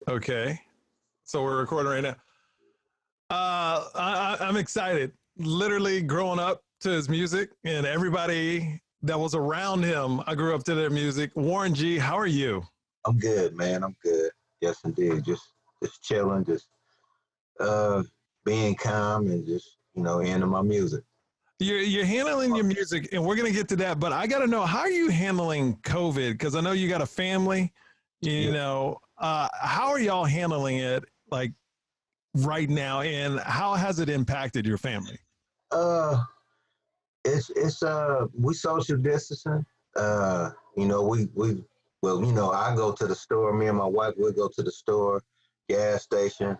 Okay. So we're recording right now. I'm excited. Literally growing up to his music and everybody that was around him, I grew up to their music. Warren G, how are you? I'm good, man. I'm good. Yes, indeed. Just chilling, just uh being calm and just into my music. You're handling your music, and we're gonna get to that. But I got to know, how are you handling COVID? Because I know you got a family. Yeah. How are y'all handling it, like right now, and how has it impacted your family? Uh, it's we social distancing. We well, I go to the store. Me and my wife we go to the store, gas station,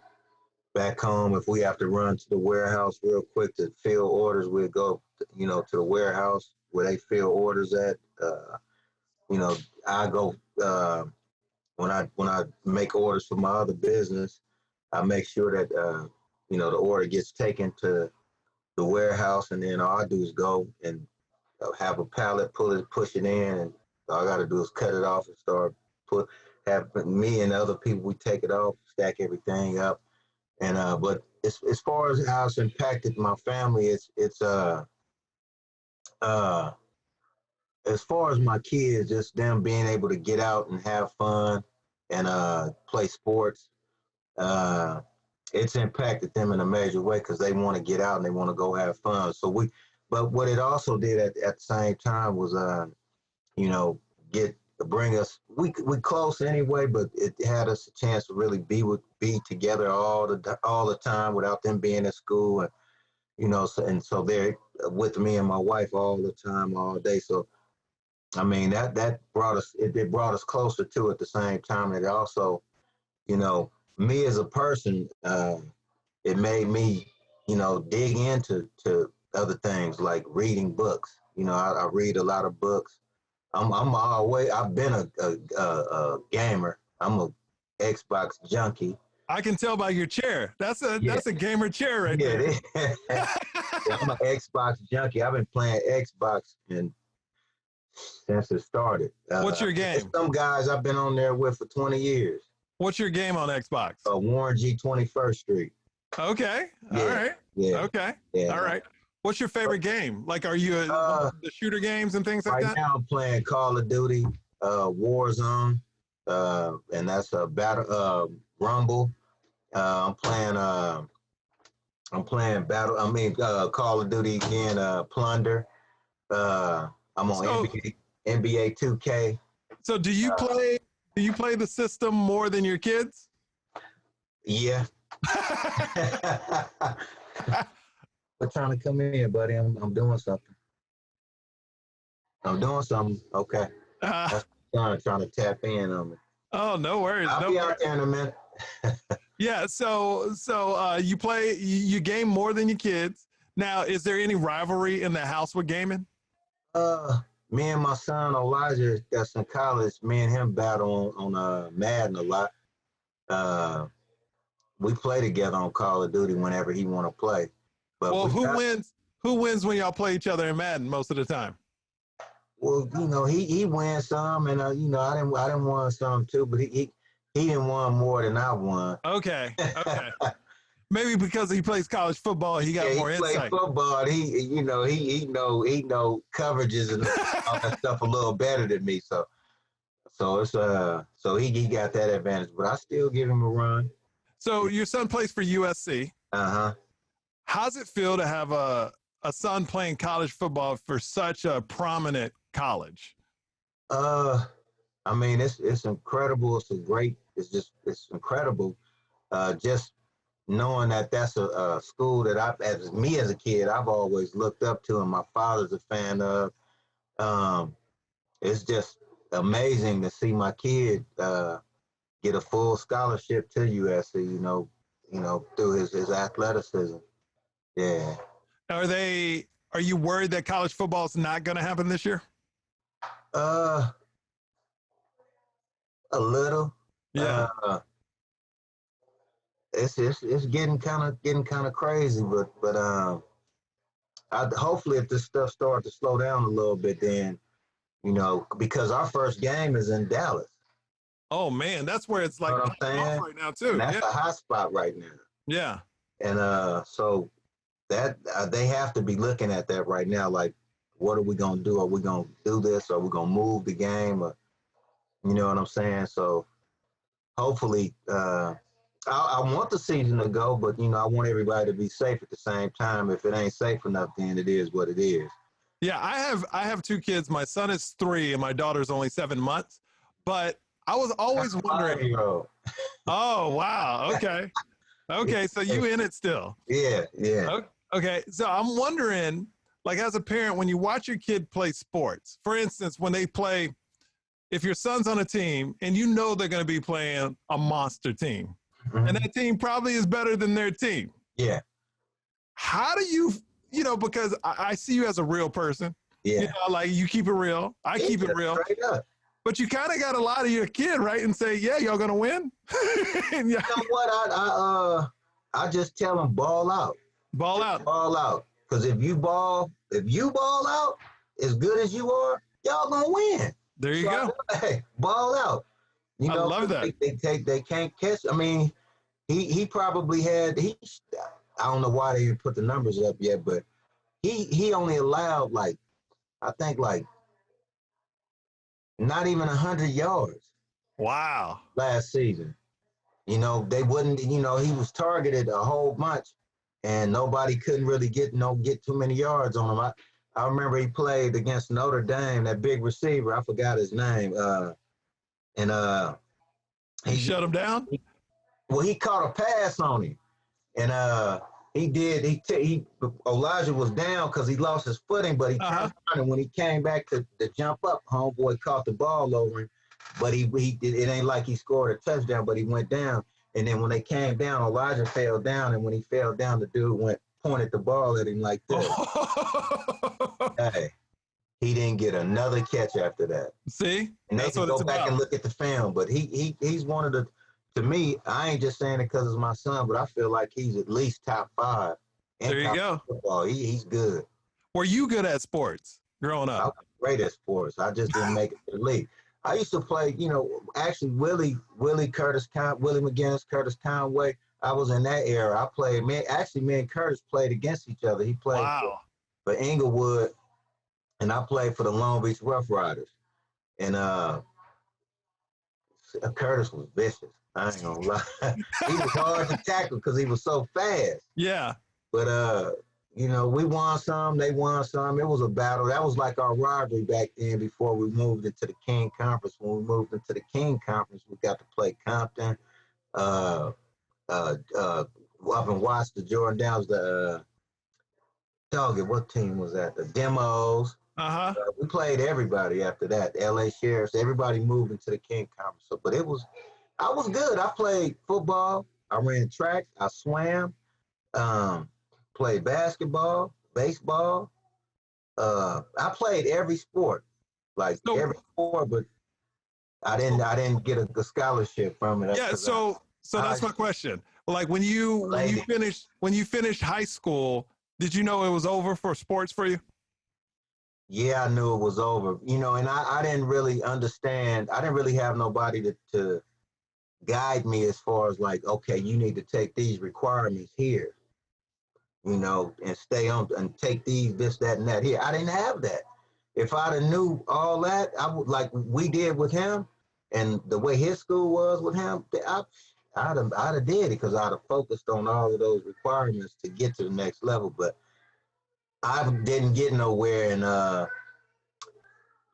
back home. If we have to run to the warehouse real quick to fill orders, we'll go, to the warehouse where they fill orders at. You know, I go when I make orders for my other business. I make sure that the order gets taken to the warehouse, and then all I do is go and have a pallet, push it in, and all I got to do is cut it off and start put. Have me and other people, we take it off, stack everything up, and but as far as how it's impacted my family, it's uh as far as my kids, just them being able to get out and have fun and play sports. Uh, it's impacted them in a major way because they want to get out and they want to go have fun. But what it also did at the same time was, you know, get bring us. We close anyway, but it had us a chance to really be together all the time without them being at school, and so they're with me and my wife all the time, all day. So I mean that brought us it brought us closer to at the same time. And it also, you know, me as a person, it made me, dig into other things like reading books. I read a lot of books. I've been a gamer. I'm a Xbox junkie. I can tell by your chair. That's a Yeah, that's a gamer chair right yeah. there. Yeah, I'm an Xbox junkie. I've been playing Xbox since it started. What's your There's game? some guys I've been on there with for 20 years. What's your game on Xbox? Warren G 21st Street. Okay. All Yeah, right. yeah, Okay. yeah. All right. What's your favorite game? Like, are you Uh, the shooter games and things like right that? now I'm playing Call of Duty, Warzone, and that's a battle, Rumble. I'm playing, battle. I mean, Call of Duty again, Plunder. I'm on So, NBA 2K. so do you play the system more than your kids? Yeah. But trying to come in, buddy. I'm doing something. I'm doing something. Okay. Uh, That's trying to tap in on me. oh, no worries. I'll No be worries. out there in a minute. Yeah. So you game more than your kids. Now, is there any rivalry in the house with gaming? Uh, Me and my son Elijah, that's in college. Me and him battle on Madden a lot. Uh, we play together on Call of Duty whenever he want to play. But Well, we who got wins? Who wins when y'all play each other in Madden most of the time? well, he wins some, and I didn't win some too, but he didn't won more than I won. Okay. Okay. Maybe because he plays college football, he got Yeah, he more played insight. football. And he know coverages and all that stuff a little better than me. So he got that advantage, but I still give him a run. So your son plays for USC. Uh-huh. How's it feel to have a son playing college football for such a prominent college? Uh I mean it's incredible. It's incredible. Just knowing that that's a school that as a kid, I've always looked up to and my father's a fan of. Um it's just amazing to see my kid get a full scholarship to USC, through his athleticism. Yeah. Are you worried that college football is not going to happen this year? Uh a little. Yeah. Uh it's getting kind of crazy, but hopefully if this stuff starts to slow down a little bit, then because our first game is in Dallas. Oh man, that's where it's You know like what I'm popping off saying? right now And too. that's Yeah. a hot spot right now. Yeah. And so that they have to be looking at that right now. Like, what are we gonna do? Are we gonna do this? Are we gonna move the game? Or, you know what I'm saying? So hopefully, I want the season to go, but you know, I want everybody to be safe at the same time. If it ain't safe enough, then it is what it is. Yeah, I have two kids. My son is 3 and my daughter's only 7 months. But I was I got always a wondering, 5-year-old. oh wow, okay. Okay, so you in it still. Yeah, yeah. Okay, so I'm wondering, like as a parent, when you watch your kid play sports, for instance, when they play, if your son's on a team and you know they're going to be playing a monster team, and Mhm. that team probably is better than their team, Yeah, how do you, because I see you as a real person, yeah. like you keep it real, I Yeah, keep it real, straight up. but you kind of got to lie to your kid, right? And say, yeah, y'all going to win. And yeah, You know what? I just tell them ball out. ball Just out. ball out. Because if you ball out as good as you are, y'all gonna win. There you So I go. tell, hey, ball out. You I know, love 'cause that. they can't catch. I mean, he probably had I don't know why they didn't put the numbers up yet, but he only allowed like I think like not even 100 yards Wow. last season. You know, they wouldn't, you know, he was targeted a whole bunch and nobody couldn't really get too many yards on him. I remember he played against Notre Dame, that big receiver, I forgot his name. And You he, shut him down? he well, he caught a pass on him. And he did, Elijah was down because he lost his footing, but he Uh huh. turned around and when he came back to jump up, homeboy caught the ball over him. But it ain't like he scored a touchdown, but he went down. And then when they came down, Elijah fell down. And when he fell down, the dude pointed the ball at him like this. Hey, he didn't get another catch after that. See, And they that's can what it's go back and about. look at the film. But he's one of the, to me, I ain't just saying it because it's my son, but I feel like he's at least top 5 in There you college go. football. He's good. Were you good at sports growing I up? was great at sports. I just didn't make it to the league. I used to play, you know, actually Willie McGinnis, Curtis Conway. I was in that era. I played me and Curtis played against each other. He played Wow. for Inglewood and I played for the Long Beach Rough Riders. And Curtis was vicious. I ain't gonna lie. He was hard to tackle because he was so fast. Yeah. But you know, we won some, they won some. It was a battle. That was like our rivalry back then before we moved into the King Conference. When we moved into the King Conference, we got to play Compton, uh up and watch the Jordan Downs, the Target, what team was that? The Demos. Uh huh. We played everybody after that. LA Sheriffs, everybody moved into the King Conference. So, but I was good. I played football. I ran track. I swam. Um, Played basketball, baseball. I played every sport, like So every sport, but I didn't get a scholarship from it yeah. because So I that's my question. Like when you finished high school, did you know it was over for sports for you? yeah, I knew it was over. You know, and I didn't really understand. I didn't really have nobody to guide me as far as like, okay, you need to take these requirements here, you know, and stay on and take these, this, that, and that here. I didn't have that. If I'd have knew all that, I would like we did with him, and the way his school was with him, I'd have did it because I'd have focused on all of those requirements to get to the next level. But I didn't get nowhere, and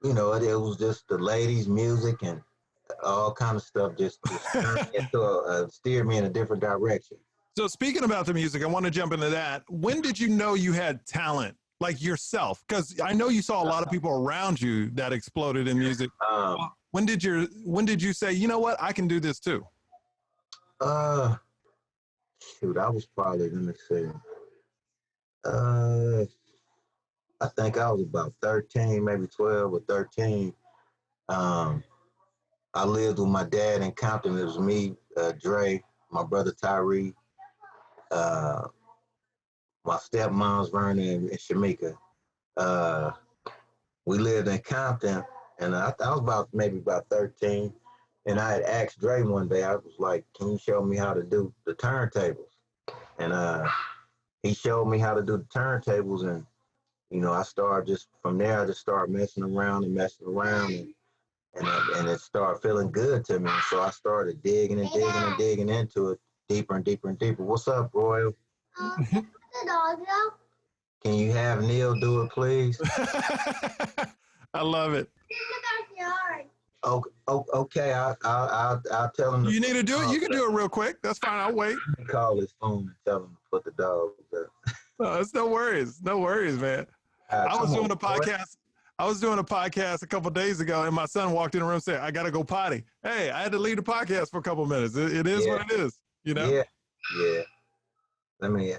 you know, it was just the ladies, music, and all kind of stuff just turned me into steered me in a different direction. So speaking about the music, I want to jump into that. When did you know you had talent, like yourself? Because I know you saw a lot of people around you that exploded in music. Um, When did you say, you know what, I can do this too? uh, Shoot, I was probably, let me see, uh, I think I was about 13, maybe 12 or 13. Um, I lived with my dad in Compton. It was me, Dre, my brother Tyree, uh, my stepmoms Verna and Shamika. Uh, we lived in Compton, and I was maybe about 13. And I had asked Dre one day, I was like, can you show me how to do the turntables? And he showed me how to do the turntables. And, I started just from there, I just started messing around and messing around. And it started feeling good to me. So I started digging and digging and digging into it deeper and deeper and deeper. What's up, Royal? The dog out. Can you have Neil do it, please? I love it. Oh, okay. I'll tell him. You need to do it? You can do it real quick. That's fine. I'll wait. Call his phone and tell him to put the dog up. No, it's no worries. No worries, man. I was doing a podcast. I was doing a podcast a couple of days ago, and my son walked in the room and said, I got to go potty. Hey, I had to leave the podcast for a couple of minutes. It is what it is, Yeah. Let me,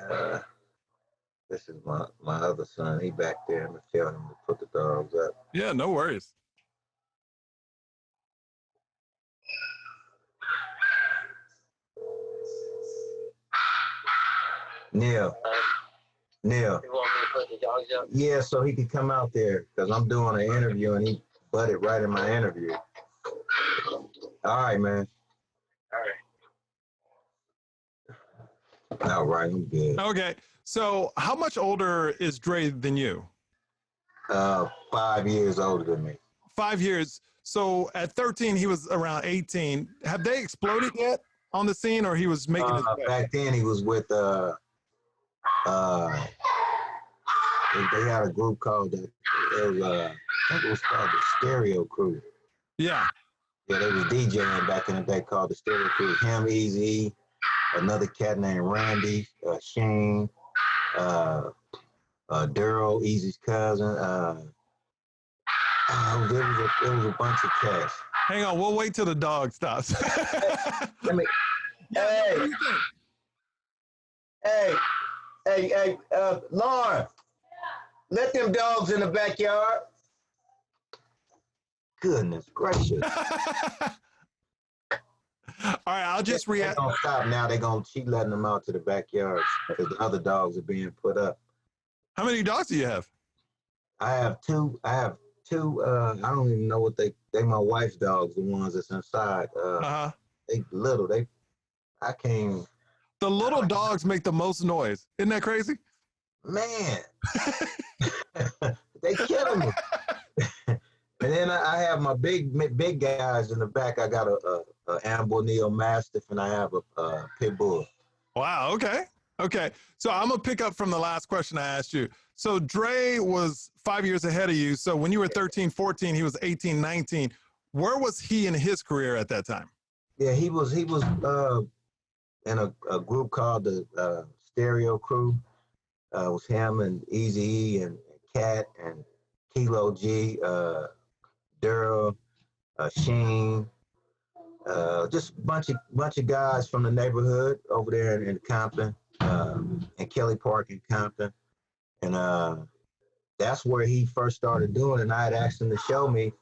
this is my other son. He back there. I'm going to tell him to put the dogs up. Yeah, no worries. Neil. You want me to put the dogs up? Yeah, so he could come out there because I'm doing an interview and he butted right in my interview. All right, man. All right, I'm good. Okay, so how much older is Dre than you? 5 years older than me. 5 years. So at 13, he was around 18. Have they exploded yet on the scene, or he was making his way? Back then, he was with they had a group called I think it was called the Stereo Crew. Yeah. Yeah, they was DJing back in the day called the Stereo Crew. Him, Easy, another cat named Randy, Shane, Daryl, Easy's cousin. It was a bunch of cats. Hang on, we'll wait till the dog stops. Hey, Lauren, let them dogs in the backyard. Goodness gracious. All right, I'll just react. They're gonna stop now. She's letting them out to the backyard because the other dogs are being put up. How many dogs do you have? I have two. I don't even know what they my wife's dogs, the ones that's inside. They little. I can't. The little dogs make the most noise. Isn't that crazy? Man. They killing me. And then I have my big guys in the back. I got a Ambo Neo Mastiff and I have a Pit Bull. Wow, okay. So I'm going to pick up from the last question I asked you. So Dre was 5 years ahead of you. So when you were 13, 14, he was 18, 19. Where was he in his career at that time? Yeah, he was in a group called the Stereo Crew. It was him and Eazy and Cat and Kilo G, Daryl, Sheen, just a bunch of guys from the neighborhood over there in Compton, and Kelly Park in Compton. And that's where he first started doing it. And I had asked him to show me,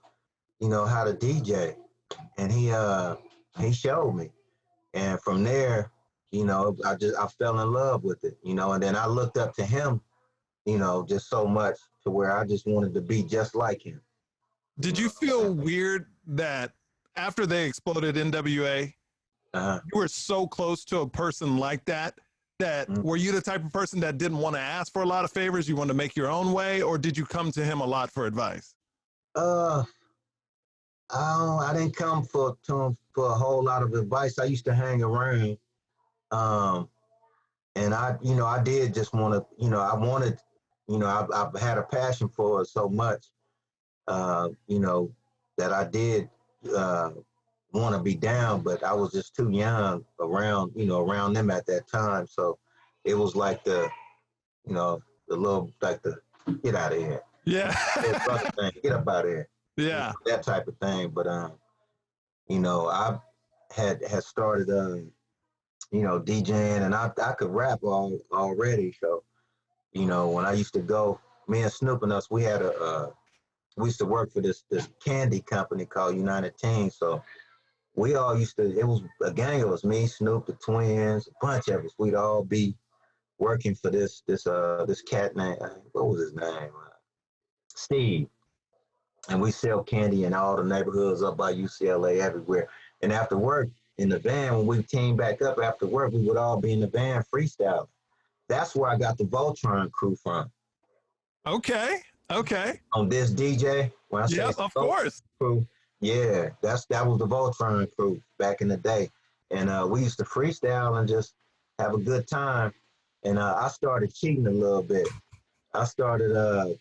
how to DJ. And he showed me. And from there, I fell in love with it, and then I looked up to him, just so much to where I just wanted to be just like him. Did you feel weird that after they exploded NWA, you were so close to a person like that? Were you the type of person that didn't want to ask for a lot of favors? You wanted to make your own way, or did you come to him a lot for advice? I didn't come to him for a whole lot of advice. I used to hang around, and I did just want to, I wanted, I had a passion for it so much, that I did want to be down, but I was just too young around them at that time. So it was like the little, like the get out of here. Yeah. Get up out of here. Yeah. That type of thing. But, I had started, DJing, and I could rap already. So, when I used to go, me and Snoop and us, we used to work for this candy company called United Teens. So we all it was a gang of us, me, Snoop, the twins, a bunch of us. We'd all be working for this cat named, what was his name? Steve. And we sell candy in all the neighborhoods up by UCLA, everywhere. And after work in the van, when we teamed back up after work, we would all be in the van freestyle. That's where I got the Voltron crew from. Okay. Okay. On this DJ, when I say Yep, of Voltron course. crew, yeah, that was the Voltron crew back in the day. And we used to freestyle and just have a good time. And I started cheating a little bit. I started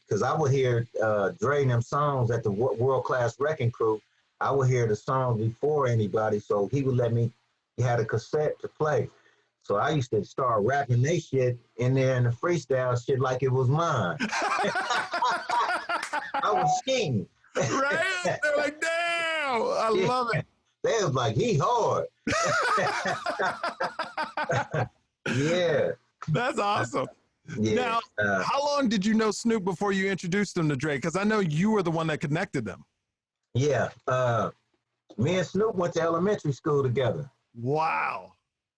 because I would hear Dre and them songs at the World Class Wrecking Crew. I would hear the songs before anybody, so he would let me. He had a cassette to play, so I used to start rapping they shit in there in the freestyle shit like it was mine. I was cheating. Right? They're like, damn, I Yeah. love it. They was like, he hard. Yeah. That's awesome. Yeah. Now, how long did you know Snoop before you introduced him to Dre? Because I know you were the one that connected them. Yeah. Me and Snoop went to elementary school together. Wow.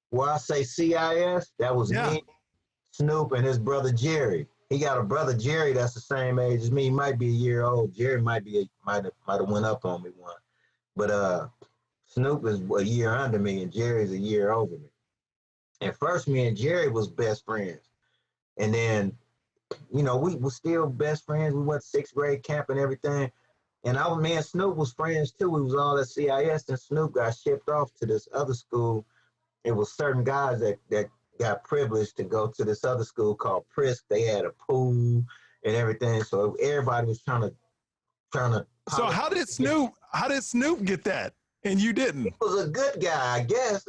Where I say CIS, that was me, Snoop, and his brother Jerry. He got a brother Jerry that's the same age as me. He might be a year old. Jerry might have went up on me one. But Snoop is a year under me and Jerry's a year over me. And first me and Jerry was best friends. And then, we were still best friends. We went to sixth grade camp and everything. And me and Snoop was friends too. We was all at CIS and Snoop got shipped off to this other school. It was certain guys that got privileged to go to this other school called Prisk. They had a pool and everything. So everybody was trying to. So how did Snoop get that? And you didn't? He was a good guy, I guess.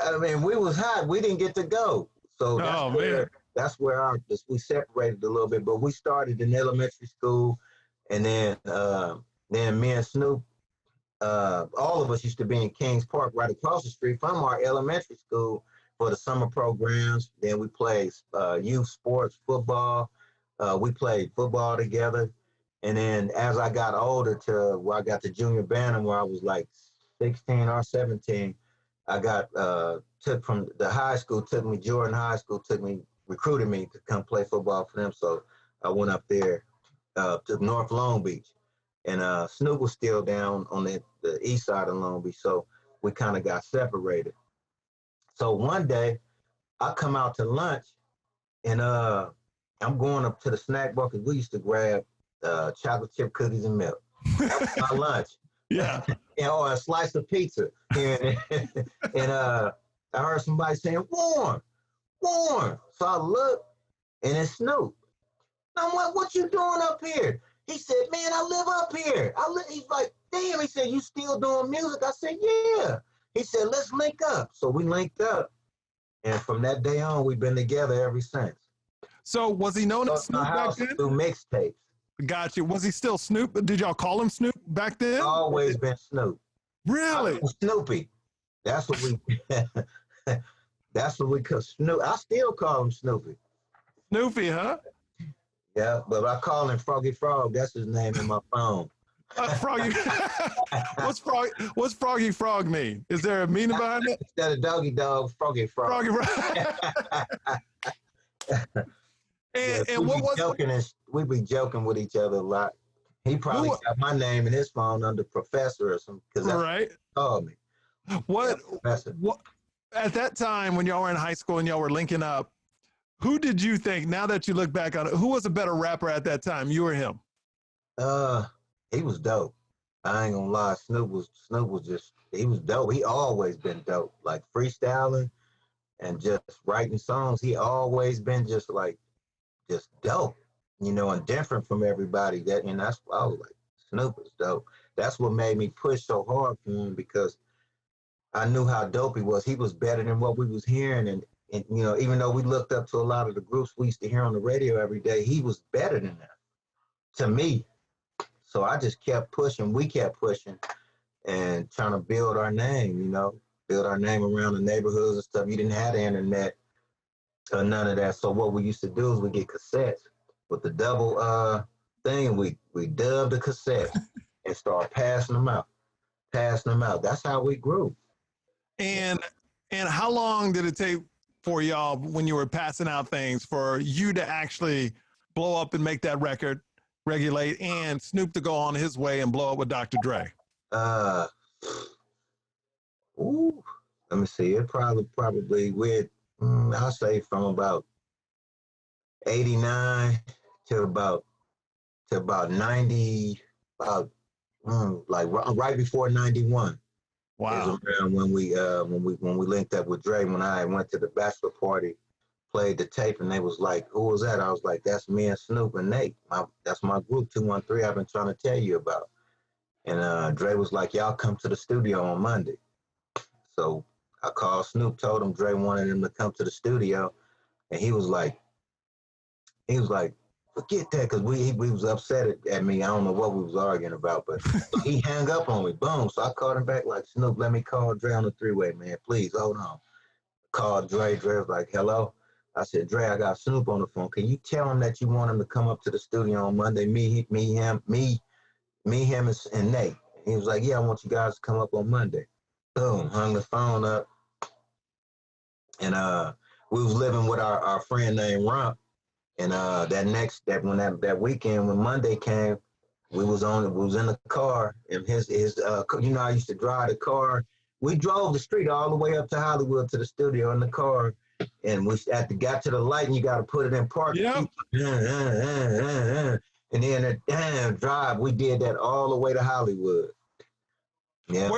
I mean, we was hot. We didn't get to go. So that's where we separated a little bit. But we started in elementary school. And then me and Snoop, all of us used to be in Kings Park right across the street from our elementary school for the summer programs. Then we played youth sports, football. We played football together. And then as I got older to where I got to junior band where I was like 16 or 17, I got took from the high school, Jordan High School, recruited me to come play football for them. So I went up there to North Long Beach. And Snoop was still down on the east side of Long Beach. So we kind of got separated. So one day I come out to lunch and I'm going up to the snack bar because we used to grab chocolate chip cookies and milk. That was my lunch. Yeah. Or a slice of pizza. And I heard somebody saying, Warren. So I look and it's Snoop. I'm like, what you doing up here? He said, man, I live up here. He's like, damn. He said, you still doing music? I said, yeah. He said, let's link up. So we linked up. And from that day on, we've been together ever since. So was he known as Snoop back then? Through mixtapes. Gotcha. Was he still Snoop? Did y'all call him Snoop back then? Always been Snoop. Really? Snoopy. That's what we call Snoop. I still call him Snoopy. Snoopy, huh? Yeah, but I call him Froggy Frog. That's his name in my phone. Froggy. What's Froggy Frog mean? Is there a meaning behind it? Instead of doggy dog, Froggy Frog. Froggy Frog. And what was we be joking with each other a lot. He probably got my name in his phone under Professor or something because that's what he called me. What at that time when y'all were in high school and y'all were linking up, who did you think, now that you look back on it, who was a better rapper at that time, you or him? He was dope. I ain't gonna lie. Snoop was he was dope. He always been dope. Like freestyling and just writing songs. He always been just dope, and different from everybody. And that's why I was like, Snoop is dope. That's what made me push so hard for him because I knew how dope he was. He was better than what we was hearing. And even though we looked up to a lot of the groups we used to hear on the radio every day, he was better than that to me. So I just kept pushing. We kept pushing and trying to build our name, build our name around the neighborhoods and stuff. You didn't have the internet or none of that. So what we used to do is we get cassettes with the double thing. We dubbed the cassette and start passing them out. That's how we grew. And how long did it take for y'all when you were passing out things for you to actually blow up and make that record, regulate and Snoop to go on his way and blow up with Dr. Dre? Uh, ooh, let me see. It probably with I'll say from about 89 to about 90, about right before 91 is Wow. around when we linked up with Dre. When I went to the bachelor party, played the tape, and they was like, "Who was that?" I was like, "That's me and Snoop and Nate. That's my group 213. I've been trying to tell you about." And Dre was like, "Y'all come to the studio on Monday." So I called Snoop, told him Dre wanted him to come to the studio, and he was like, forget that, because we was upset at me. I don't know what we was arguing about, but so he hung up on me. Boom. So I called him back like, Snoop, let me call Dre on the three-way, man. Please, hold on. Called Dre. Dre was like, hello. I said, Dre, I got Snoop on the phone. Can you tell him that you want him to come up to the studio on Monday? Me, him, and Nate. He was like, yeah, I want you guys to come up on Monday. Boom. Hung the phone up. And we was living with our friend named Rump. And that weekend when Monday came, we was in the car, and his I used to drive the car. We drove the street all the way up to Hollywood to the studio in the car, and we got to the light, and you got to put it in park. Yep. And then the damn drive, we did that all the way to Hollywood. Yeah,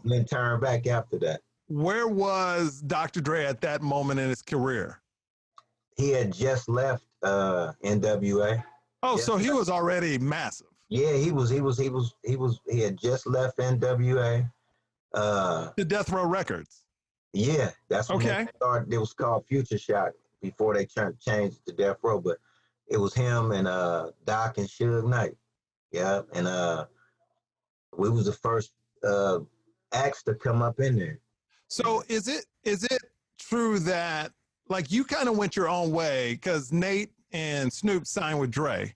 then turn back after that. Where was Dr. Dre at that moment in his career? He had just left NWA. Oh, so he was already massive. Yeah, he had just left NWA. The Death Row Records. Yeah, that's when they started. It was called Future Shock before they changed it to Death Row, but it was him and Doc and Suge Knight. Yeah, and we was the first acts to come up in there. So is it true that like you kind of went your own way because Nate and Snoop signed with Dre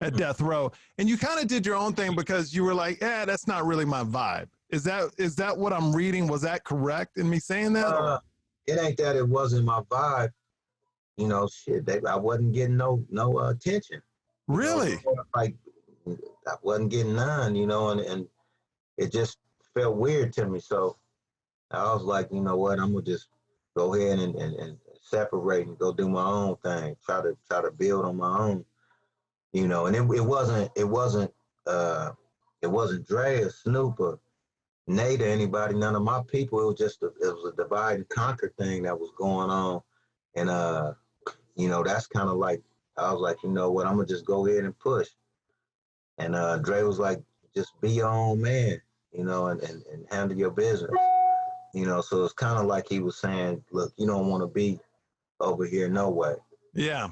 at Death Row, and you kind of did your own thing because you were like, yeah, that's not really my vibe. Is that what I'm reading? Was that correct in me saying that? It ain't that it wasn't my vibe. You know, shit, I wasn't getting no attention. Really? Like I wasn't getting none, and it just felt weird to me. So I was like, you know what, I'm gonna just go ahead and separate and go do my own thing. Try to build on my own. And it wasn't Dre or Snoop or Nate or anybody, none of my people. It was a divide and conquer thing that was going on. And that's kind of like, I was like, you know what, I'm gonna just go ahead and push. And Dre was like, just be your own man, and handle your business. So it's kind of like he was saying, look, you don't want to be over here no way. Yeah.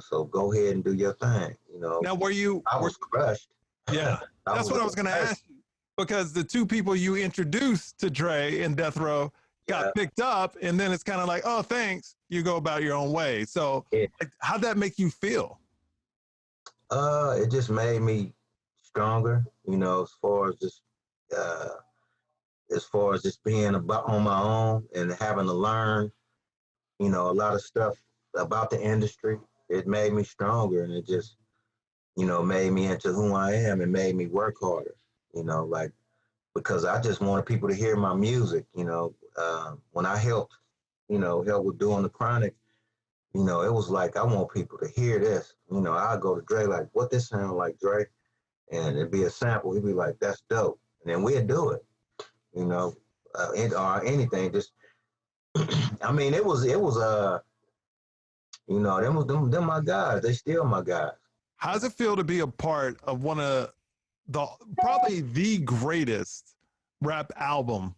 So go ahead and do your thing. Now, I was crushed. Yeah, that's what I was going to ask you, because the two people you introduced to Dre and Death Row got picked up, and then it's kind of like, oh, thanks, you go about your own way. So how'd that make you feel? It just made me stronger, as far as just being on my own and having to learn, a lot of stuff about the industry. It made me stronger, and it just, made me into who I am and made me work harder, because I just wanted people to hear my music, when I helped with doing the Chronic, it was like, I want people to hear this. I go to Dre like, what this sound like, Dre? And it'd be a sample. He'd be like, that's dope. And then we'd do it, or anything. Just, I mean, it was them my guys. They still my guys. How does it feel to be a part of one of probably the greatest rap album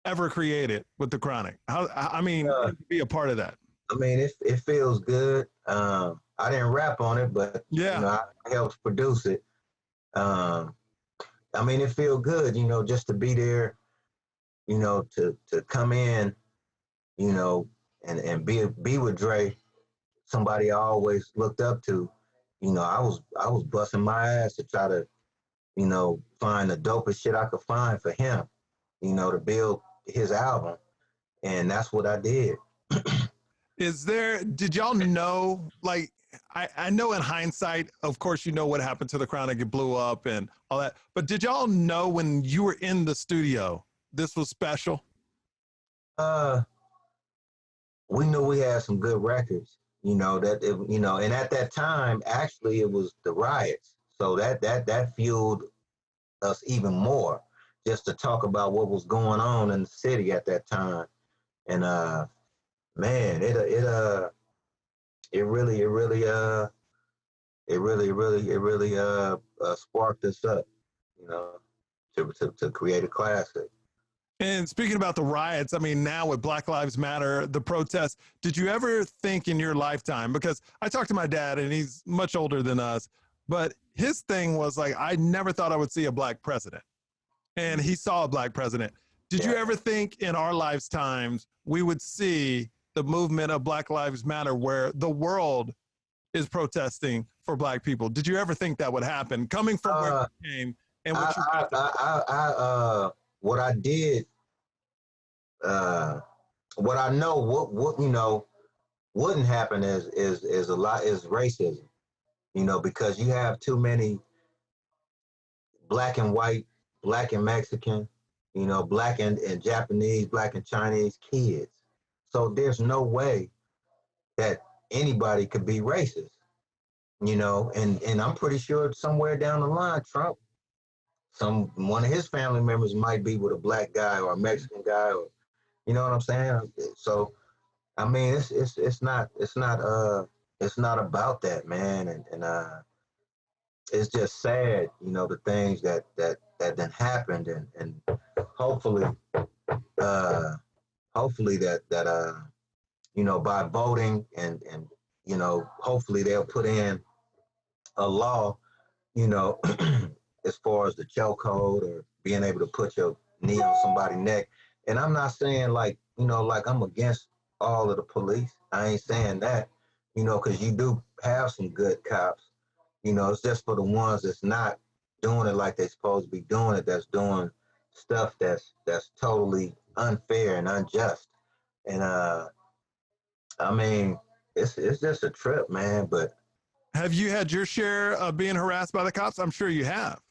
ever created with the Chronic? To be a part of that. I mean, it feels good. I didn't rap on it, but I helped produce it. I mean, it feels good, just to be there, to come in, and be with Dre, somebody I always looked up to. I was busting my ass to try to, find the dopest shit I could find for him, to build his album. And that's what I did. Did y'all know, like, I know in hindsight, of course, you know what happened to the Crown, it blew up and all that. But did y'all know when you were in the studio, this was special? Uh, we knew we had some good records, and at that time, actually, it was the riots, so that fueled us even more just to talk about what was going on in the city at that time. And man, it really sparked us up, you know, to create a classic. And speaking about the riots, I mean, now with Black Lives Matter, the protests, did you ever think in your lifetime? Because I talked to my dad and he's much older than us, but his thing was like, I never thought I would see a black president. And he saw a black president. Did you Yeah. ever think in our lifetimes we would see the movement of Black Lives Matter where the world is protesting for black people? Did you ever think that would happen coming from where you came and what you got to What I did, uh, what I know, what wouldn't happen is a lot is racism, because you have too many black and white, black and Mexican, black and Japanese, black and Chinese kids. So there's no way that anybody could be racist, and I'm pretty sure somewhere down the line, Trump, one of his family members might be with a black guy or a Mexican guy, or you know what I'm saying? So I mean, it's not about that, man, and it's just sad, the things that then happened, and hopefully, uh, hopefully that by voting and hopefully they'll put in a law, you know, as far as the chokehold or being able to put your knee on somebody's neck. And I'm not saying like I'm against all of the police. I ain't saying that, because you do have some good cops. It's just for the ones that's not doing it like they're supposed to be doing it, that's doing stuff that's totally unfair and unjust. And I mean, it's just a trip, man. But have you had your share of being harassed by the cops? I'm sure you have.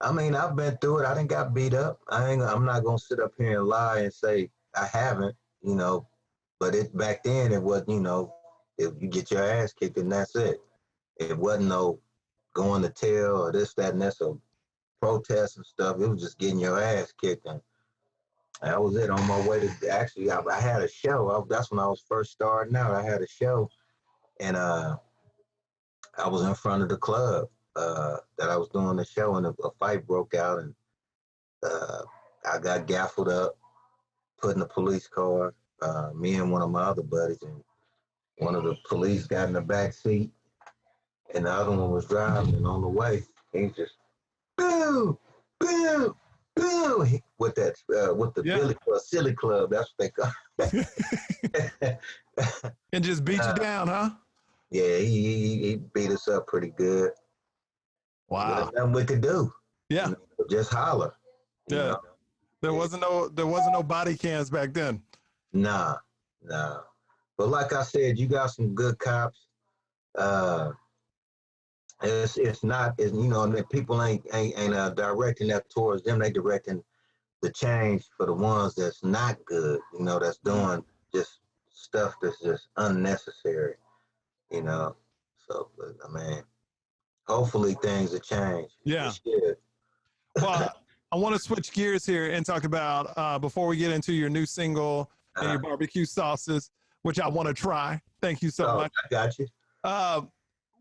I mean, I've been through it. I didn't got beat up. I'm not gonna sit up here and lie and say I haven't. But back then it was, if you get your ass kicked and that's it. It wasn't no going to tell or this, that, and that's a protest and stuff. It was just getting your ass kicked, and that was it. On my way to actually, I had a show. That's when I was first starting out. I had a show, and I was in front of the club that I was doing the show, and a fight broke out, and I got gaffled up, put in the police car. Me and one of my other buddies, and one of the police got in the back seat, and the other one was driving. And on the way, he just boo, boo, boo with that with the Billy Silly Club. That's what they call it. And just beat you down, huh? Yeah, he beat us up pretty good. Wow. There's nothing we could do. Yeah. Just holler. Yeah. There wasn't no body cams back then. Nah. But like I said, you got some good cops. It's not, people ain't directing that towards them. They directing the change for the ones that's not good. That's doing just stuff that's just unnecessary. So I mean, hopefully things will change. Yeah. It should. Well, I want to switch gears here and talk about before we get into your new single and your barbecue sauces, which I want to try. Thank you so much. I got you.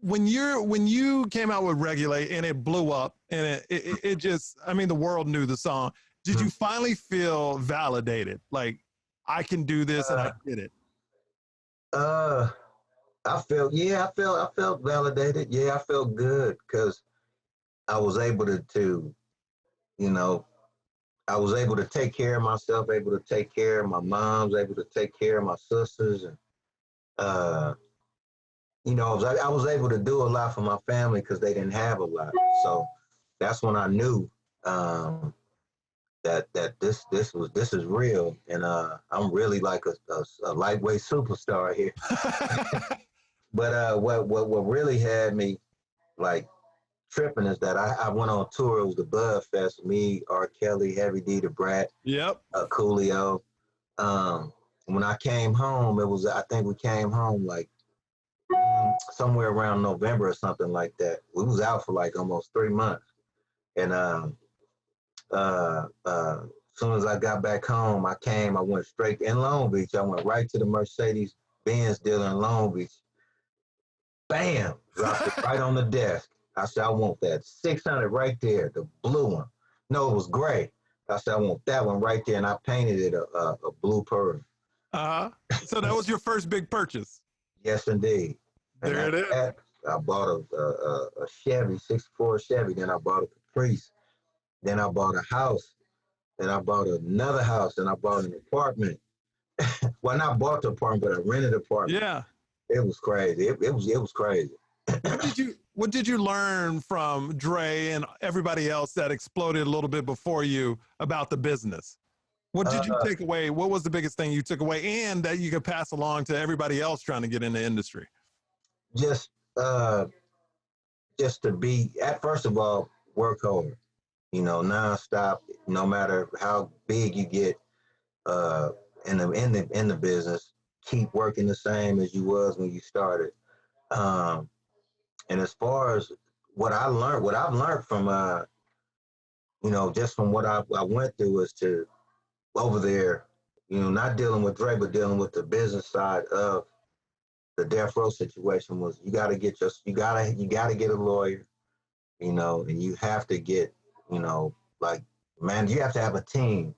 When you came out with Regulate and it blew up and it just, I mean, the world knew the song. Did you finally feel validated? Like, I can do this and I did it. I felt validated. Yeah, I felt good because I was able to I was able to take care of myself, able to take care of my moms, able to take care of my sisters, and I was able to do a lot for my family because they didn't have a lot. So that's when I knew that this is real, and I'm really like a lightweight superstar here. But what really had me like tripping is that I went on tour. It was the Bud Fest. Me, R. Kelly, Heavy D, the Brat, Yep. Coolio. When I came home, I think we came home like somewhere around November or something like that. We was out for like almost 3 months, and as soon as I got back home, I went straight in Long Beach. I went right to the Mercedes Benz dealer in Long Beach. Bam! Dropped it right on the desk. I said, I want that 600 right there, the blue one. No, it was gray. I said, I want that one right there, and I painted it a blue pearl. Uh-huh. So that was your first big purchase. Yes, indeed. And There it after is. that, I bought a Chevy, 64 Chevy. Then I bought a Caprice. Then I bought a house. Then I bought another house. Then I bought an apartment. Well, not bought the apartment, but I rented an apartment. Yeah. It was crazy. It was crazy. What did you learn from Dre and everybody else that exploded a little bit before you about the business? What did you Uh, take away? What was the biggest thing you took away and that you could pass along to everybody else trying to get in the industry? just uh, just to be at first of all, work hard. Nonstop. No matter how big you get uh, in the business, keep working the same as you was when you started. Um, and as far as what I've learned from just from what I went through is to over there, not dealing with Dre, but dealing with the business side of the death row situation was you gotta get a lawyer, and you have to get, like, man, you have to have a team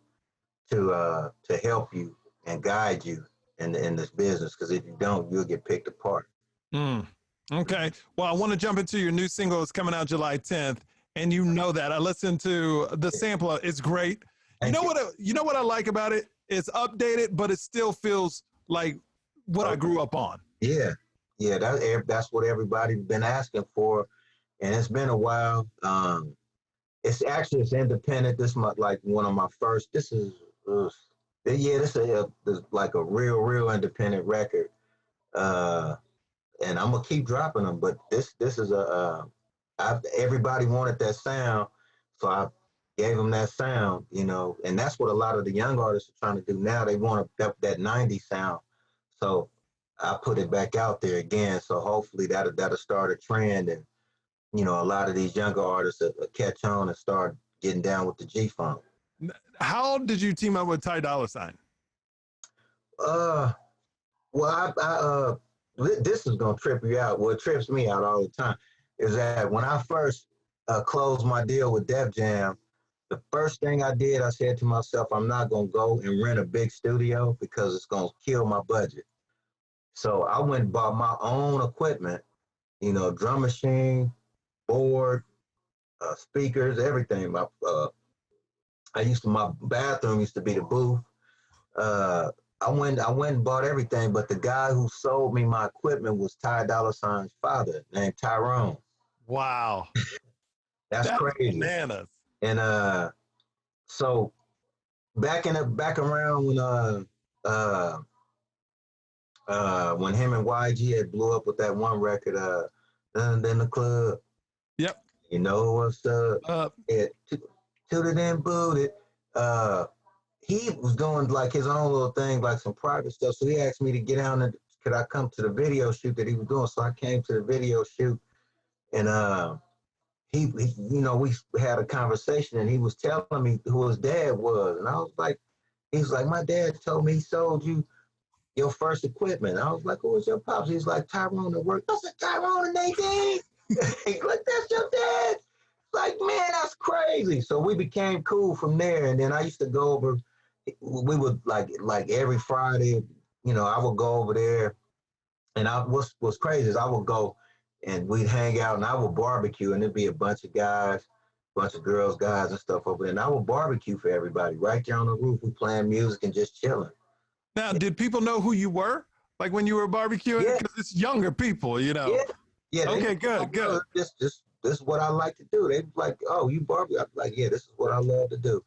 to help you and guide you in this business, because if you don't, you'll get picked apart. Mm. Okay. Well, I want to jump into your new single. It's coming out July 10th, and you know that. I listened to the sampler. It's great. You Thank know you. what? You know what I like about it? It's updated, but it still feels like what I Oh, grew up on. yeah, yeah, that's what everybody's been asking for, and it's been a while. It's independent. This is like one of my first. This is yeah, this is like a real independent record. Uh, and I'm gonna keep dropping them. But this is everybody wanted that sound, so I gave them that sound, and that's what a lot of the young artists are trying to do now. They want that '90s sound, so I put it back out there again. So hopefully that'll start a trend, and a lot of these younger artists will catch on and start getting down with the G funk. How did you team up with Ty Dolla Sign? Uh, well, this is gonna trip you out. Well, it trips me out all the time. Is that when I first closed my deal with Def Jam, the first thing I did, I said to myself, I'm not gonna go and rent a big studio because it's gonna kill my budget. So I went and bought my own equipment, drum machine, board, speakers, everything. My bathroom used to be the booth. Uh, I went and bought everything, but the guy who sold me my equipment was Ty Dolla Sign's father, named Tyrone. Wow. That's That's crazy. bananas. And so back around uh when him and YG had blew up with that one record, Done in the Club, Yep. you know what's up? Uh, It tooted and booted. Uh, he was doing like his own little thing, like some private stuff. So he asked me to get down and could I come to the video shoot that he was doing. So I came to the video shoot, and we had a conversation, and he was telling me who his dad was, and he was like, my dad told me he sold you your first equipment. I was like, who was your pops? He's like, Tyrone at work. I said, Tyrone and Nadine. He's like, that's your dad. Like, man, that's crazy. So we became cool from there. And then I used to go over, we would like every Friday, I would go over there. And what's crazy is I would go and we'd hang out and I would barbecue, and there'd be a bunch of guys, bunch of girls, guys and stuff over there. And I would barbecue for everybody right there on the roof. We playing music and just chilling. Now, did people know who you were? Like when you were barbecuing? Yeah, Because it's younger people. yeah, yeah. Okay, good, good. This is what I like to do. They like, oh, you barbecue? I'm like, yeah, this is what I love to do.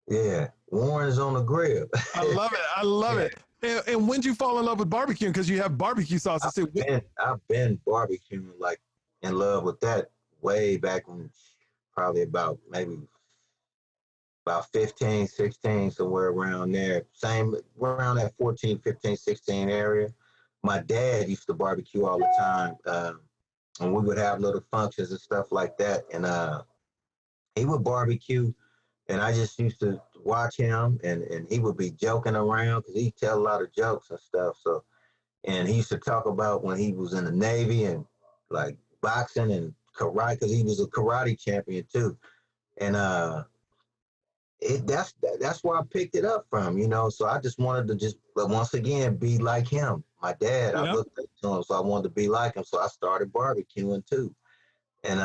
Yeah, Warren is on the grill. I love it. I love Yeah. it. And when did you fall in love with barbecue? Because you have barbecue sauces too. I've been barbecuing like in love with that way back when probably about maybe about 15, 16, somewhere around there. Same around that 14, 15, 16 area. My dad used to barbecue all the time. And we would have little functions and stuff like that. And he would barbecue, and I just used to watch him, and he would be joking around because he'd tell a lot of jokes and stuff. So, and he used to talk about when he was in the Navy and like boxing and karate, because he was a karate champion too. And that's where I picked it up from, you know. So I just wanted to just once again be like him. My dad, I Yeah. looked up to him, so I wanted to be like him. So I started barbecuing too, and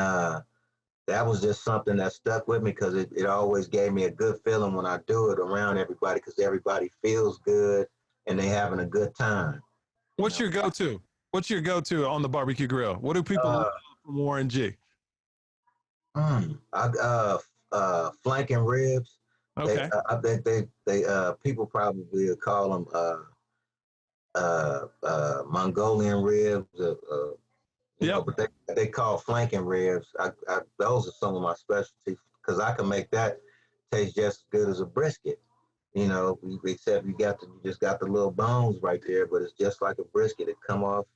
that was just something that stuck with me because it always gave me a good feeling when I do it around everybody because everybody feels good and they having a good time. What's your go-to? What's your go-to on the barbecue grill? What do people love from Warren G? Flanking ribs. Okay. They people probably will call them Mongolian ribs. You know, but they call flanking ribs. Those are some of my specialties because I can make that taste just as good as a brisket. You know, except you just got the little bones right there, but it's just like a brisket. It come off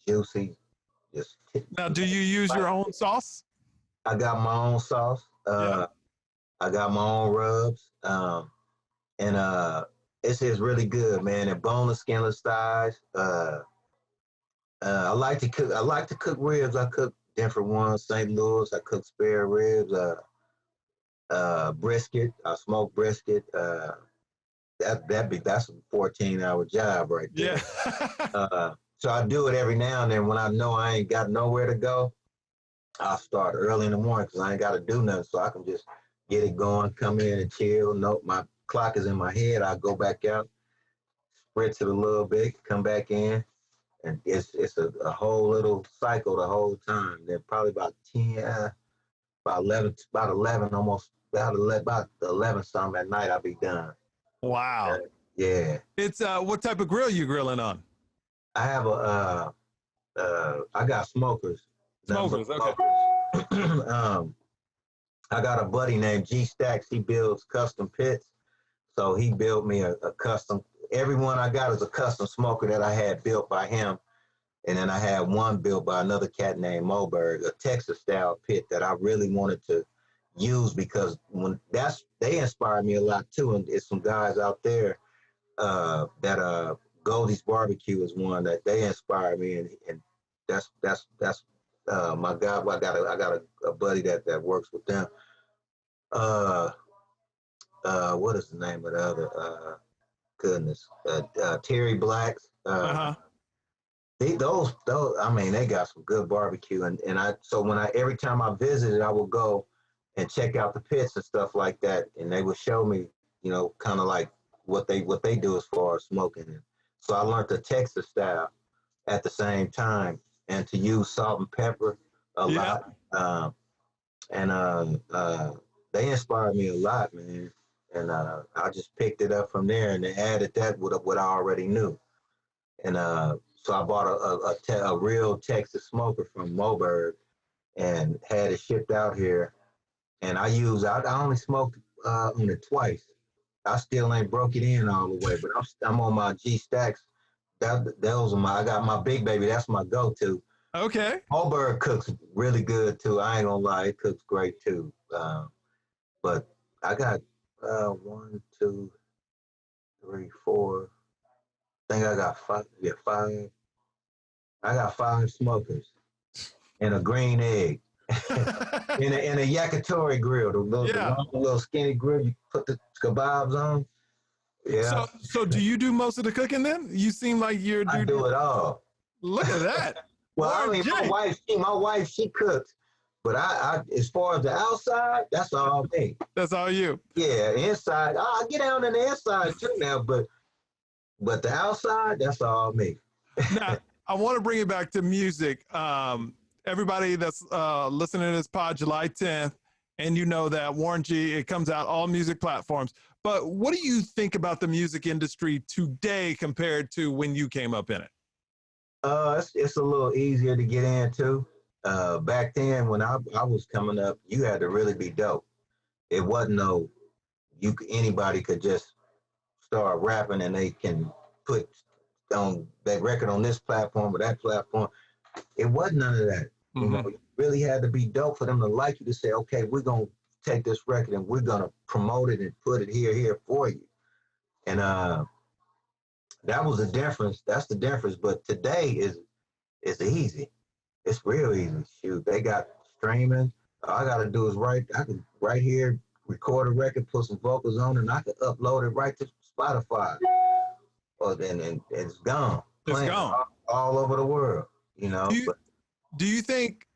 juicy. Just Now, do you use your own sauce? I got my own sauce. Yeah. I got my own rubs. And it's just really good, man. And boneless, skinless thighs. I like to cook. I like to cook ribs. I cook different ones. St. Louis. I cook spare ribs. Brisket. I smoke brisket. That's a 14-hour job right there. Yeah. So I do it every now and then when I know I ain't got nowhere to go. I'll start early in the morning because I ain't got to do nothing, so I can just get it going, come in and chill. Nope, my clock is in my head. I go back out, spritz it a little bit, come back in, and it's a whole little cycle the whole time. Then probably about 10, about 11, almost about 11 something at night, I'll be done. Wow. Yeah. It's what type of grill you grilling on? I have I got smokers. Smokers, okay. I got a buddy named G Stacks. He builds custom pits. So he built me a custom. Everyone I got is a custom smoker that I had built by him. And then I had one built by another cat named Moberg, a Texas style pit that I really wanted to use because they inspired me a lot too. And it's some guys out there that Goldie's Barbecue is one that they inspired me, and that's my guy. I got a buddy that works with them. What is the name of the other? Goodness, Terry Blacks. Those I mean they got some good barbecue, and every time I visited I would go and check out the pits and stuff like that, and they would show me, you know, kind of like what they do as far as smoking. And so I learned the Texas style at the same time, and to use salt and pepper a lot. They inspired me a lot, man. And I just picked it up from there and then added that with what I already knew. And so I bought a real Texas smoker from Moberg and had it shipped out here. And I only smoked on it twice. I still ain't broke it in all the way, but I'm on my G Stacks. Those are I got my big baby. That's my go-to. Okay. Moberg cooks really good too. I ain't gonna lie, it cooks great too. But I got 1, 2, 3, 4. I think I got 5. Yeah, 5. I got 5 smokers and a green egg. in a yakitori grill, the little skinny grill you put the kebabs on. Yeah. So do you do most of the cooking then? You seem like I do it all. Look at that. Well, I mean, my wife, she cooks, but I as far as the outside, that's all me. That's all you. Yeah, inside, I get down in the inside too now, but the outside, that's all me. Now, I want to bring it back to music. Everybody that's listening to this pod July 10th, and you know that Warren G, it comes out all music platforms. But what do you think about the music industry today compared to when you came up in it? It's a little easier to get into. Back then, when I was coming up, you had to really be dope. It wasn't no anybody could just start rapping and they can put on that record on this platform or that platform. It wasn't none of that. You know, you really had to be dope for them to like you to say, okay, we're gonna take this record and we're gonna promote it and put it here for you. And that was the difference. That's the difference. But today is easy. It's real easy. Shoot, they got streaming. All I gotta do is I can right here record a record, put some vocals on, and I can upload it right to Spotify. And it's gone. It's gone. All over the world. You know. Do you think,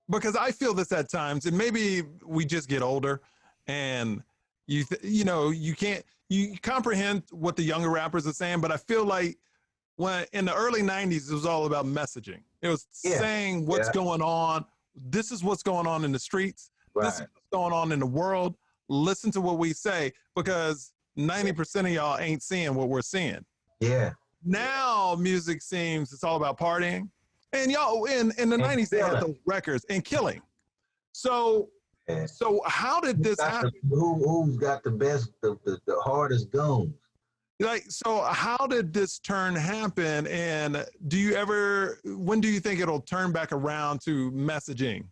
because I feel this at times, and maybe we just get older, and you comprehend what the younger rappers are saying, but I feel like when in the early 90s, it was all about messaging. It was saying what's going on. This is what's going on in the streets. Right. This is what's going on in the world. Listen to what we say, because 90% of y'all ain't seeing what we're seeing. Yeah. Now music seems it's all about partying. And y'all in the 90s, they had those records and killing. So how did this happen? Who's got the best, the hardest goons? Like, so how did this turn happen? And when do you think it'll turn back around to messaging?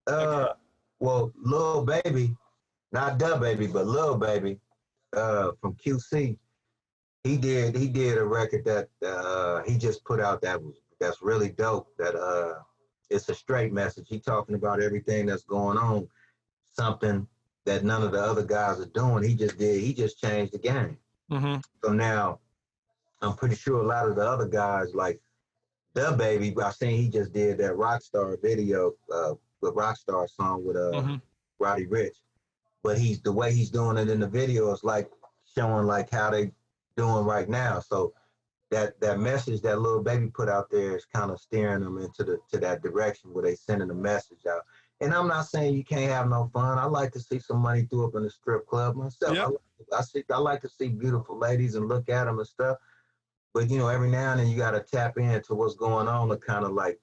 Well, Lil Baby, not Da Baby, but Lil Baby, from QC, he did a record that he just put out that's really dope. That it's a straight message. He talking about everything that's going on, something that none of the other guys are doing. He just changed the game. Mm-hmm. So now, I'm pretty sure a lot of the other guys, like Da Baby, I seen he just did that Rockstar video, the Rockstar song with Roddy Ricch. But the way he's doing it in the video is like showing like how they doing right now. So that message that Lil Baby put out there is kind of steering them to that direction where they sending a message out. And I'm not saying you can't have no fun. I like to see some money throw up in the strip club myself. Yep. I like to see beautiful ladies and look at them and stuff. But, every now and then you got to tap into what's going on to kind of like,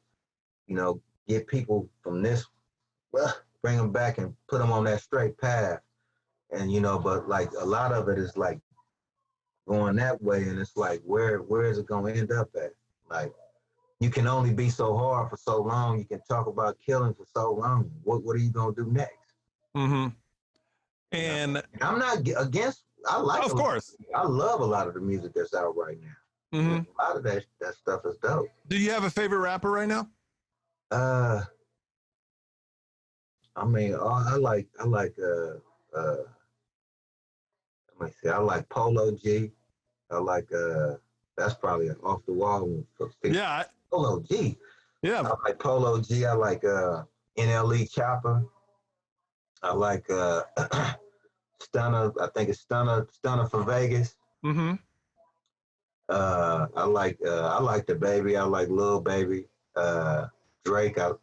get people from this, bring them back and put them on that straight path. And, but like a lot of it is like going that way. And it's like, where is it going to end up at? Like, you can only be so hard for so long. You can talk about killing for so long. What are you going to do next? Mm-hmm. And I'm not against. I like. Of course. I love a lot of the music that's out right now. Mm-hmm. A lot of that stuff is dope. Do you have a favorite rapper right now? I mean, I like. Let me see. I like Polo G. I like. That's probably an off the wall one. Yeah. Polo G. Yeah. I like Polo G. I like NLE Chopper. I like Stunner. I think it's Stunner for Vegas. Mm-hmm. I like the Baby. I like Lil Baby. Drake. I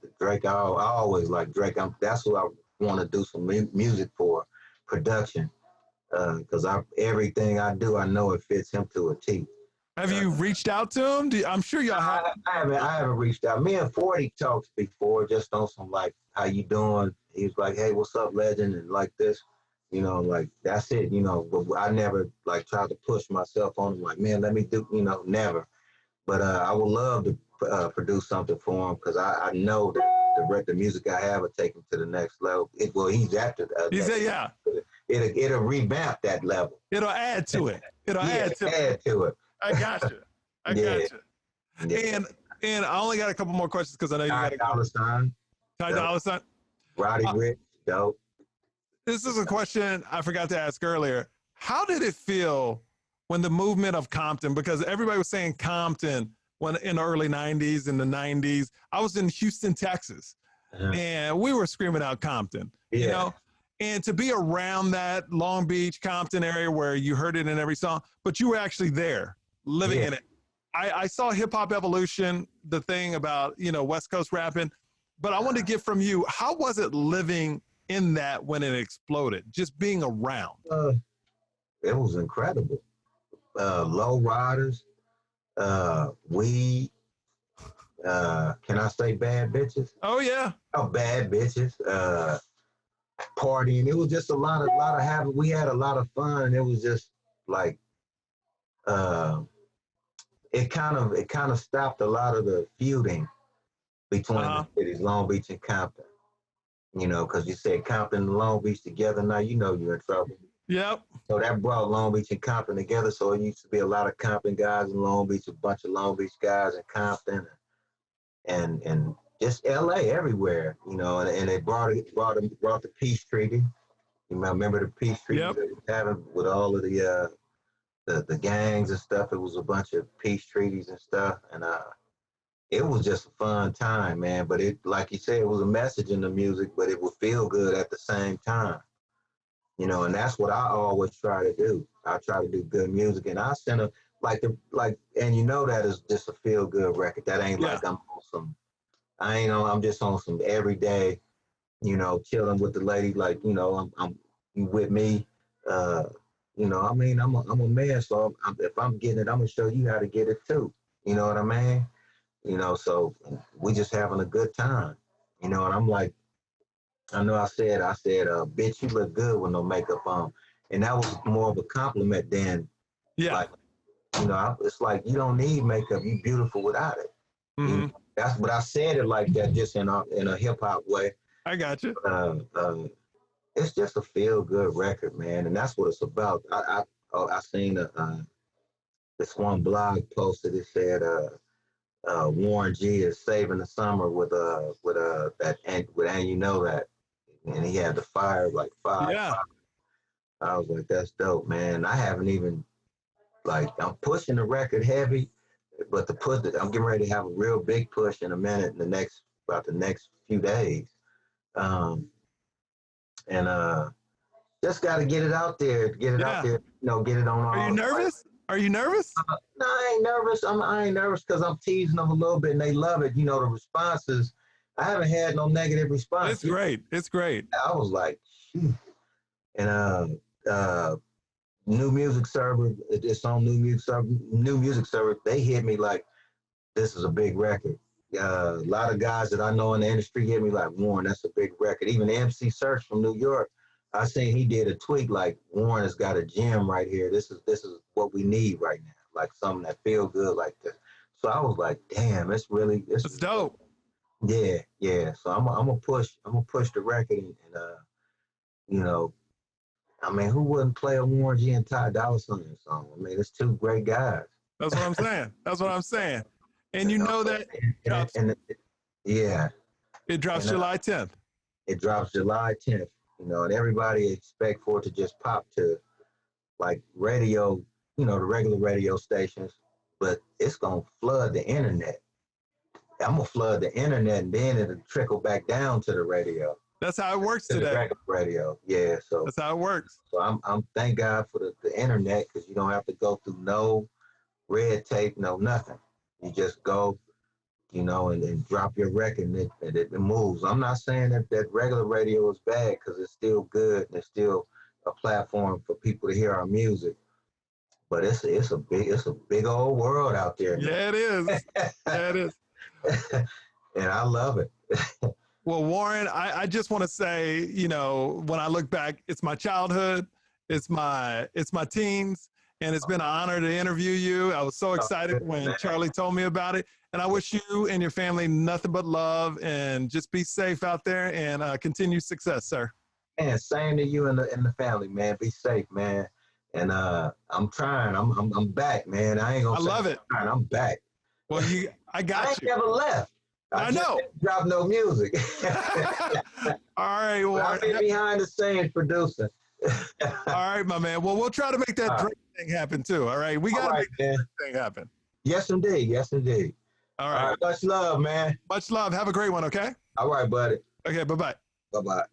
always like Drake. That's who I want to do some music for, production. Because everything I do, I know it fits him to a T. Have you reached out to him? I'm sure y'all have. I haven't reached out. Me and 40 talked before, just on some like, how you doing? He was like, hey, what's up, legend? And like this, like that's it, but I never like tried to push myself on him. Like, man, let me do, never. But I would love to produce something for him because I know that the music I have will take him to the next level. He's after that. Yeah. It'll revamp that level. It'll add to it. Add to it. I got you. I got you. Yeah. And I only got a couple more questions because I know you got Dollar Sign. Ty Dolla $ign. Roddy Ricch, dope. This is a question I forgot to ask earlier. How did it feel when the movement of Compton, because everybody was saying Compton when in the early 90s, in the 90s. I was in Houston, Texas, and we were screaming out Compton, and to be around that Long Beach, Compton area where you heard it in every song, but you were actually there living in it. I saw Hip Hop Evolution, the thing about, West Coast rapping, but I wanted to get from you, how was it living in that when it exploded, just being around? it was incredible. Low riders, weed. Can I say bad bitches? Oh yeah. Oh, bad bitches. Partying. It was just a lot of having. We had a lot of fun, and it was just like uh, it kind of stopped a lot of the feuding between Uh-huh. the cities, Long Beach and Compton. You know, because you said Compton and Long Beach together, now you know you're in trouble. Yep. So that brought Long Beach and Compton together. So it used to be a lot of Compton guys in Long Beach, a bunch of Long Beach guys in Compton, and just L.A. everywhere. You know, and it brought the peace treaty. You might remember the peace treaty Yep. that we having with all of the gangs and stuff. It was a bunch of peace treaties and stuff, and it was just a fun time, man. But it, like you said, it was a message in the music, but it would feel good at the same time. You know, and that's what I always try to do. I try to do good music, and I send a and you know that is just a feel good record. That ain't Yeah. like I'm on some. I ain't on. I'm just on some everyday, you know, chilling with the lady. Like, you know, I'm you with me. Uh, you know, I mean, I'm a man, so if I'm getting it, I'm gonna show you how to get it too. You know what I mean? You know, so we just having a good time. You know, and I'm like, I know I said, bitch, you look good with no makeup on. And that was more of a compliment than Yeah. like, you know, it's like you don't need makeup. You beautiful without it. You know, Mm-hmm. that's but I said it like that just in a hip hop way. I got you. It's just a feel good record, man, and that's what it's about. I seen this one blog post that it said Warren G is saving the summer and you know that, and he had the fire like five. Yeah. I was like, that's dope, man. I haven't even like I'm pushing the record heavy, but I'm getting ready to have a real big push in a minute in the next few days. Um, and just got to get it out Yeah. there, you know, get it on Are you all the nervous? Are you nervous? No, I ain't nervous. I ain't nervous because I'm teasing them a little bit and they love it. You know, the responses. I haven't had no negative response. It's great. It's great. I was like, shoot. And new music server, it's on new music server. They hit me like, this is a big record. A lot of guys that I know in the industry hit me like, Warren, that's a big record. Even MC Search from New York, I seen he did a tweet like, Warren has got a gem right here. This is what we need right now, like something that feel good like this. So I was like, damn, It's dope. yeah, yeah. So I'm gonna push the record and you know, I mean, who wouldn't play a Warren G and Ty Dolla $ign song? I mean, it's two great guys. That's what I'm saying. That's what I'm saying. And You you know, know that drops, yeah, it drops and July 10th. it drops July 10th. You know, and everybody expect for it to just pop to like radio, you know, the regular radio stations, but it's gonna flood the internet. I'm gonna flood the internet, and then it'll trickle back down to the radio, That's how it works to the today. regular radio. Yeah, so That's how it works. I'm thank God for the internet because you don't have to go through no red tape, no nothing. You just go, you know, and then drop your record and it moves. I'm not saying that regular radio is bad because it's still good and it's still a platform for people to hear our music. But it's a big old world out there now. Yeah, it is. Yeah, it is. And I love it. Well, Warren, I just want to say, you know, when I look back, it's my childhood, it's my teens, and it's been an honor to interview you. I was so excited when Charlie told me about it, and I wish you and your family nothing but love, and just be safe out there and continue success, sir. And same to you and the family, man. Be safe, man. And I'm trying. I'm back, man. I ain't gonna I say love it. I'm trying. I'm back. Well, I I got ain't you. never left. I just know. didn't drop no music. All right, But Warren. I've been behind the scenes producing. All right, my man. Well, we'll try to make that All right. Drake thing happen too. All right, we got All to right, make that man. Drake thing happen. Yes, indeed. Yes, indeed. All All right. right. Much love, man. Much love. Have a great one. Okay. All right, buddy. Okay. Bye bye. Bye-bye.